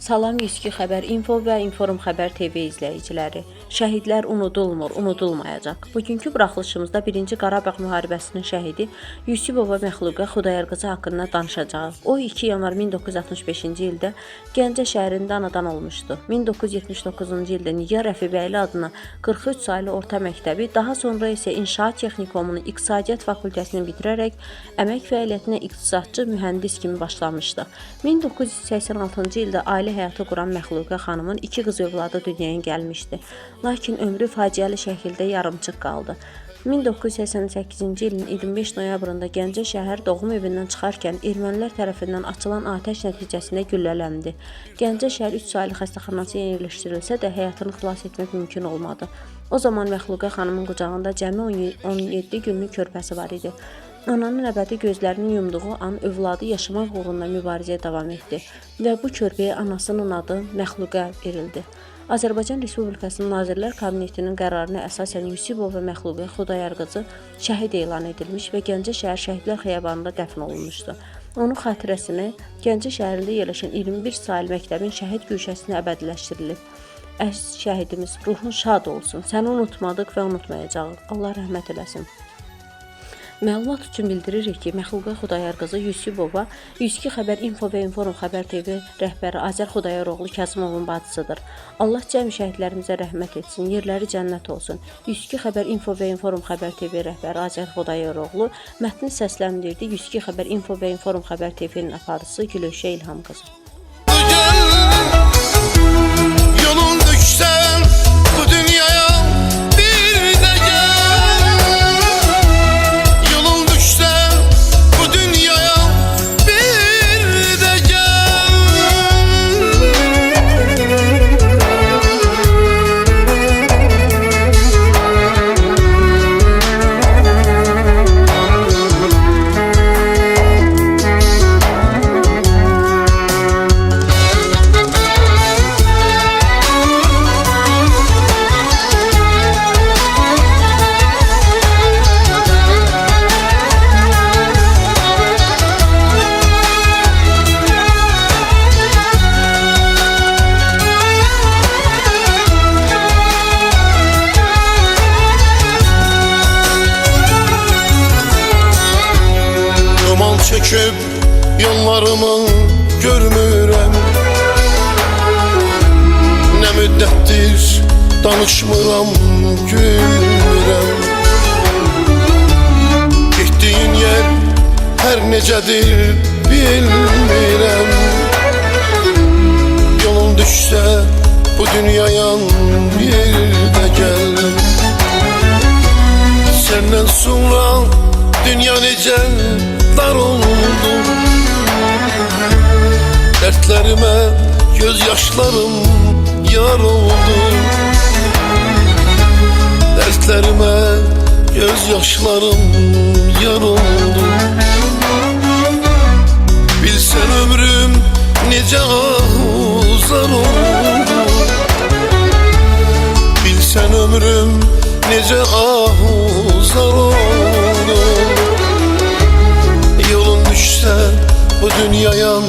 Salam 102 Xəbər Info və Inform Xəbər TV izləyiciləri. Şəhidlər unudulmur, unudulmayacaq. Bugünkü buraxılışımızda 1-ci Qarabağ müharibəsinin şəhidi Yusubova Məxluqə Xudayar-qızı haqqında danışacağıq. O 2 yanvar 1965-ci ildə Gəncə şəhərində anadan olmuşdu. 1979-cu ildə Nigar Rəfibəyli adına 43 saylı orta məktəbi, daha sonra isə İnşaat Texnikumunu İqtisadiyyat fakültəsini bitirərək əmək fəaliyyətinə iqtisadçı, mühəndis kimi başlamışdı. 1986-cı ildə ailə həyatı quran Məxluqə xanımın 2 qız övladı dünyaya gəlmişdi. Lakin ömrü faciəli şəkildə yarımçıq qaldı. 1988-ci ilin 25 noyabrında Gəncə şəhər doğum evindən çıxarkən ermənilər tərəfindən açılan atəş nəticəsində güllələndi. Gəncə şəhər 3 saylı xəstəxanasına yerləşdirilsə də həyatını xilas etmək mümkün olmadı. O zaman Məxluqə xanımın qucağında cəmi 17 günlük körpəsi var idi. Ananın əbədi gözlərini yumduğu an övladı yaşamaq uğrunda mübarizəyə davam etdi və bu körpəyə anasının adı Məxluqə verildi. Azərbaycan Respublikasının Nazirlər Kabinetinin qərarına əsasən Yusubova Məxluqə Xudayar-qızı şəhid elan edilmiş və Gəncə şəhər Şəhidlər Xiyabanında dəfn olunmuşdu. Onun xatirəsinə Gəncə şəhərində yerləşən 21 saylı məktəbin şəhid güşəsinə əbədiləşdirilib. Əziz şəhidimiz, ruhun şad olsun. Səni unutmadıq və unutmayacağıq. Allah rəhmət eləsin. Məlumat üçün bildiririk ki, Məxluqə Xudayar-qızı Yusubova 102 Xəbər Info və Inform Xəbər TV rəhbəri Azər Xudayaroğlu Kazımovun bacısıdır. Allah cəmi şəhidlərimizə rəhmət etsin, yerləri cənnət olsun. 102 Xəbər Info və Inform Xəbər TV rəhbəri Azər Xudayaroğlu mətni səsləndirdi. 102 Xəbər Info və Inform Xəbər TV-nin aparıcısı Gülöşə İlham qızı. Yolun düşsən bu dünyaya çöküb yollarımı görmürəm. Nə müddətdir danışmıram, gülmürəm. Getdiyin yer hər necədir bilmirəm. Yolun düşsə bu dünyaya bir də gəl. Səndən sonra dünya necə dar oldu. Dertlerime gözyaşlarım yar oldu. Dertlerime gözyaşlarım yar oldu. Bilsen ömrüm nece uzar oldu. Bilsen ömrüm nece uzar oldu. Yolun düşse bu dünyaya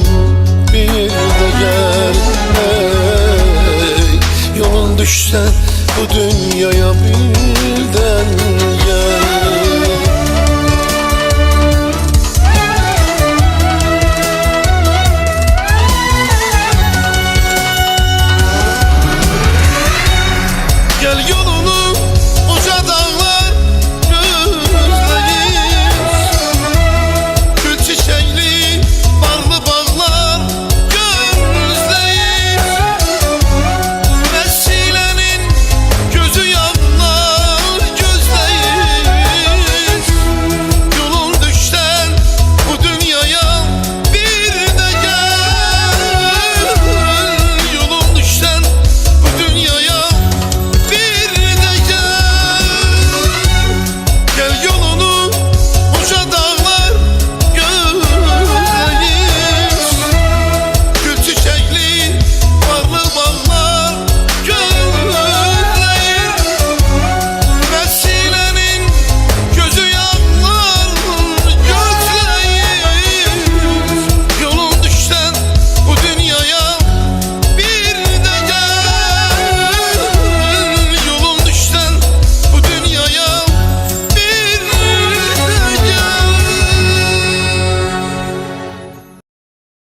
bir de gel. Hey, yolun düşse bu dünyaya bir de